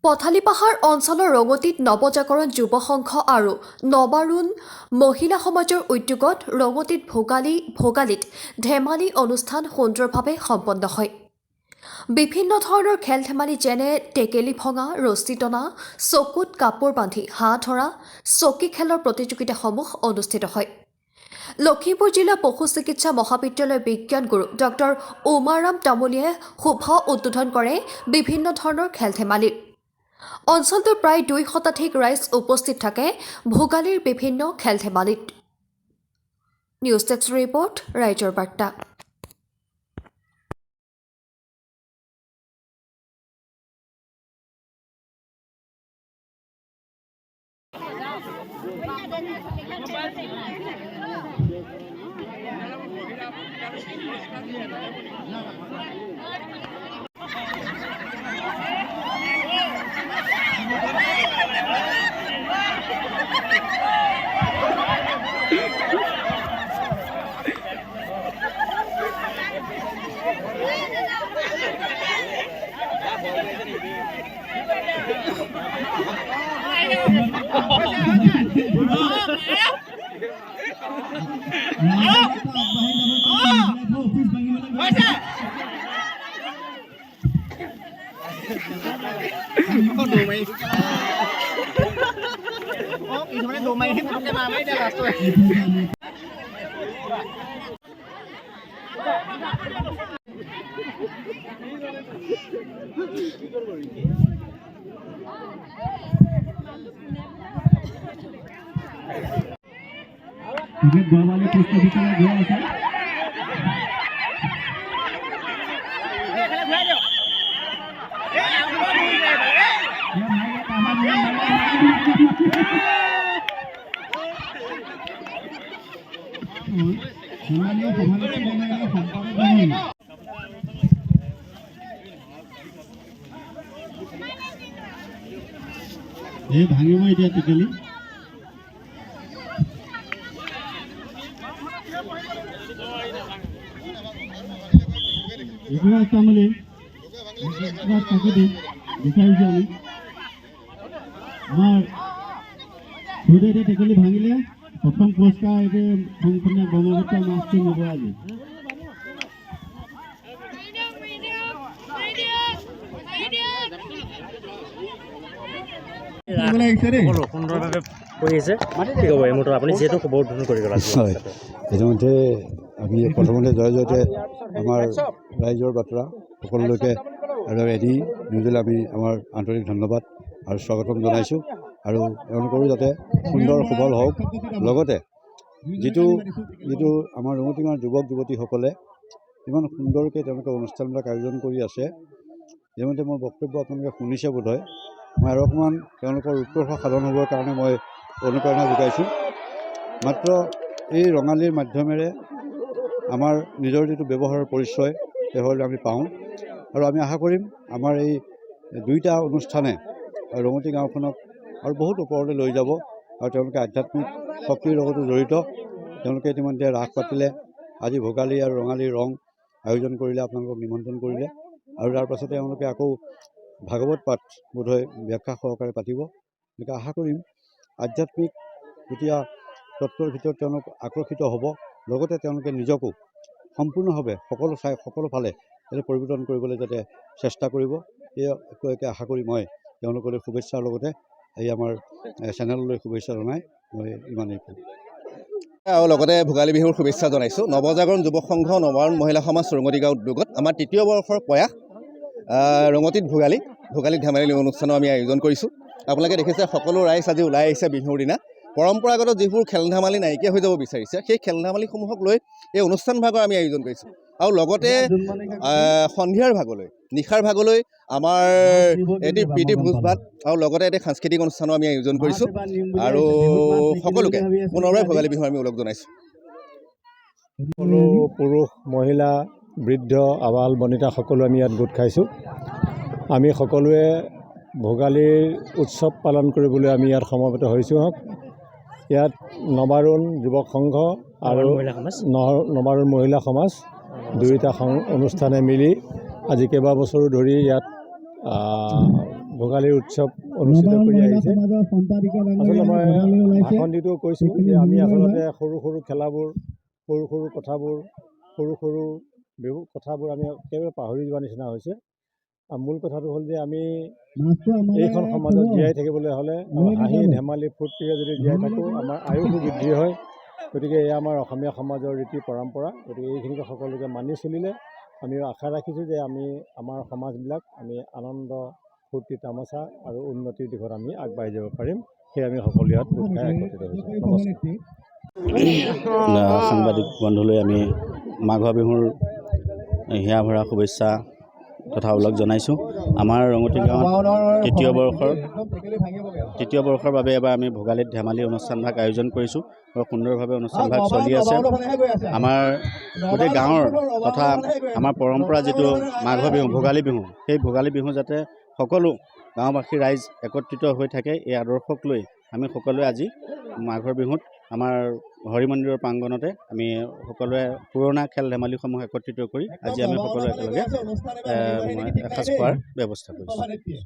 পথালিপাহাৰ অঞ্চলৰ ৰঙতিত নৱজাগৰণ যুৱ সংঘ আৰু নবাৰুণ মহিলা সমাজৰ উদ্যোগত ৰঙতিত ভোগালীত ধেমালি অনুষ্ঠান সুন্দৰভাৱে সম্পন্ন হয়। বিভিন্ন ধৰণৰ খেল ধেমালি যেনে টেকেলি ভঙা, ৰছী টনা, চকুত কাপোৰ বান্ধি হাঁহ ধৰা, চকী খেলৰ প্ৰতিযোগিতাসমূহ অনুষ্ঠিত হয়। লখিমপুৰ জিলা পশু চিকিৎসা মহাবিদ্যালয়ৰ বিজ্ঞান গুৰু ডক্টৰ উমাৰাম তামুলীয়ে শুভ উদ্বোধন কৰে বিভিন্ন ধৰণৰ খেল ধেমালিৰ। অঞ্চলটোৰ প্ৰায় 2 শতাধিক ৰাইজ উপস্থিত থাকে ভোগালীৰ বিভিন্ন খেল ধেমালিত। নিউজ ডেস্ক ৰিপৰ্ট, ৰাইজৰ বাৰ্তা। गोवाले पुष्प वितरण गया है ये भांगिब এতিয়া টিকেলি এগুলো তাহলে তাকে বিচাৰিছো আমি আমাৰ সুদেতে টেকেলি ভাঙিলে প্ৰথম পুৰস্কাৰ এতে সম্পূৰ্ণ ব্ৰহ্মপুত্ৰ মাছটো নিব আজি সুন্দৰভাৱে কৰি আছে কি ক'ব এই মুহূৰ্তত আপুনি যিহেতু খবৰ উদ্বোধন কৰি গ'ল হয় ইতিমধ্যে আমি প্ৰথমতে জয়তে আমাৰ ৰাইজৰ বাৰ্তা সকলোলৈকে আৰু এদি নিউজলৈ আমি আমাৰ আন্তৰিক ধন্যবাদ আৰু স্বাগতম জনাইছোঁ আৰু তেওঁলোকৰো যাতে সুন্দৰ সবল হওক লগতে যিটো আমাৰ ৰঙতিমাৰ যুৱক যুৱতীসকলে ইমান সুন্দৰকৈ তেওঁলোকে অনুষ্ঠানবিলাক আয়োজন কৰি আছে ইতিমধ্যে মোৰ বক্তব্য আপোনালোকে শুনিছে বোধহয় মই আৰু অকণমান তেওঁলোকৰ উৎকৰ্ষ সাধন হ'বৰ কাৰণে মই অনুপ্ৰেৰণা যোগাইছোঁ মাত্ৰ এই ৰঙালীৰ মাধ্যমেৰে আমাৰ নিজৰ যিটো ব্যৱহাৰৰ পৰিচয় সেইহলে আমি পাওঁ আৰু আমি আশা কৰিম আমাৰ এই দুইটা অনুষ্ঠানে ৰঙতি গাঁওখনক আৰু বহুত ওপৰলৈ লৈ যাব আৰু তেওঁলোকে আধ্যাত্মিক শক্তিৰ লগতো জড়িত তেওঁলোকে ইতিমধ্যে ৰাস পাতিলে আজি ভোগালী আৰু ৰঙালীৰ ৰং আয়োজন কৰিলে আপোনালোকক নিমন্ত্ৰণ কৰিলে আৰু তাৰ পাছতে তেওঁলোকে আকৌ ভাগৱত পাঠ বোধহয় ব্যাখ্যা সহকাৰে পাতিব গতিকে আশা কৰিম আধ্যাত্মিক যেতিয়া তত্ত্বৰ ভিতৰত তেওঁলোক আকৰ্ষিত হ'ব লগতে তেওঁলোকে নিজকো সম্পূৰ্ণভাৱে সকলো ফালে যাতে পৰিৱৰ্তন কৰিবলৈ যাতে চেষ্টা কৰিব এই আশা কৰি মই তেওঁলোকলৈ শুভেচ্ছাৰ লগতে এই আমাৰ চেনেললৈ শুভেচ্ছা জনাই মই ইমানেই কওঁ আৰু লগতে ভোগালী বিহুৰ শুভেচ্ছা জনাইছোঁ নৱজাগৰণ যুৱ সংঘ নবাৰুণ মহিলা সমাজ ৰঙতি গাঁও উদ্যোগত আমাৰ তৃতীয় বৰ্ষৰ প্ৰয়াস ৰঙতিত ভোগালী ধেমালি অনুষ্ঠানো আমি আয়োজন কৰিছোঁ আপোনালোকে দেখিছে সকলো ৰাইজ আজি ওলাই আহিছে বিহুৰ দিনা পৰম্পৰাগত যিবোৰ খেল ধেমালি নাইকিয়া হৈ যাব বিচাৰিছে সেই খেল ধেমালিসমূহক লৈ এই অনুষ্ঠান ভাগৰ আমি আয়োজন কৰিছোঁ আৰু লগতে সন্ধিয়াৰ ভাগলৈ নিশাৰ ভাগলৈ আমাৰ এটি প্ৰীতি ভোজ ভাত আৰু লগতে এটি সাংস্কৃতিক অনুষ্ঠানো আমি আয়োজন কৰিছোঁ আৰু সকলোকে পুনৰবাৰ ভোগালী বিহুৰ আমি ওলগ জনাইছোঁ সকলো পুৰুষ মহিলা বৃদ্ধ আবাল বনিতা সকলো আমি ইয়াত গোট খাইছোঁ আমি সকলোৱে ভোগালীৰ উৎসৱ পালন কৰিবলৈ আমি ইয়াত সমবেত হৈছোঁ ইয়াত নবাৰুণ যুৱক সংঘ আৰু নবাৰুণ মহিলা সমাজ দুয়োটা অনুষ্ঠানে মিলি আজি কেইবাবছৰো ধৰি ইয়াত ভোগালীৰ উৎসৱ অনুষ্ঠিত কৰি আহিছে। আচলতে মই ভাষণ দিটো কৈছোঁ যে আমি আচলতে সৰু সৰু খেলাবোৰ, সৰু সৰু কথাবোৰ, সৰু সৰু কথাবোৰ আমি একেবাৰে পাহৰি যোৱাৰ নিচিনা হৈছে। মূল কথাটো হ'ল যে আমি এইখন সমাজত জীয়াই থাকিবলৈ হ'লে হাঁহি ধেমালি ফূৰ্তিৰে যদি জীয়াই থাকোঁ আমাৰ আয়ুসো বৃদ্ধি হয়। গতিকে এয়া আমাৰ অসমীয়া সমাজৰ ৰীতি পৰম্পৰা। গতিকে এইখিনিকে সকলোকে মানি চলিলে আমি আশা ৰাখিছোঁ যে আমি আমাৰ সমাজবিলাক আমি আনন্দ ফূৰ্তি তামাচা আৰু উন্নতিৰ দিশত আমি আগবাঢ়ি যাব পাৰিম। সেয়ে আমি সকলো ইয়াত গোট খাই একত্ৰিত হৈছোঁ। নমস্কাৰ। সাংবাদিক বন্ধুলৈ আমি মাঘৰ বিহুৰ হিয়া ভৰা শুভেচ্ছা তথা ওলগ জনাইছোঁ। আমাৰ ৰঙতি গাঁৱত তৃতীয় বৰ্ষৰ বাবে এবাৰ আমি ভোগালীত ধেমালি অনুষ্ঠানভাগ আয়োজন কৰিছোঁ আৰু সুন্দৰভাৱে অনুষ্ঠানভাগ চলি আছে। আমাৰ গোটেই গাঁৱৰ তথা আমাৰ পৰম্পৰা যিটো মাঘৰ বিহু, ভোগালী বিহু, সেই ভোগালী বিহু যাতে সকলো গাঁওবাসী ৰাইজ একত্ৰিত হৈ থাকে, এই আদৰ্শক লৈ আমি সকলোৱে আজি মাঘৰ বিহুত আমাৰ হৰি মন্দিৰৰ প্ৰাংগণতে আমি সকলোৱে পুৰণা খেল ধেমালিসমূহ একত্ৰিত কৰি আজি আমি সকলোৱে একেলগে এসাঁজ খোৱাৰ ব্যৱস্থা কৰিছোঁ।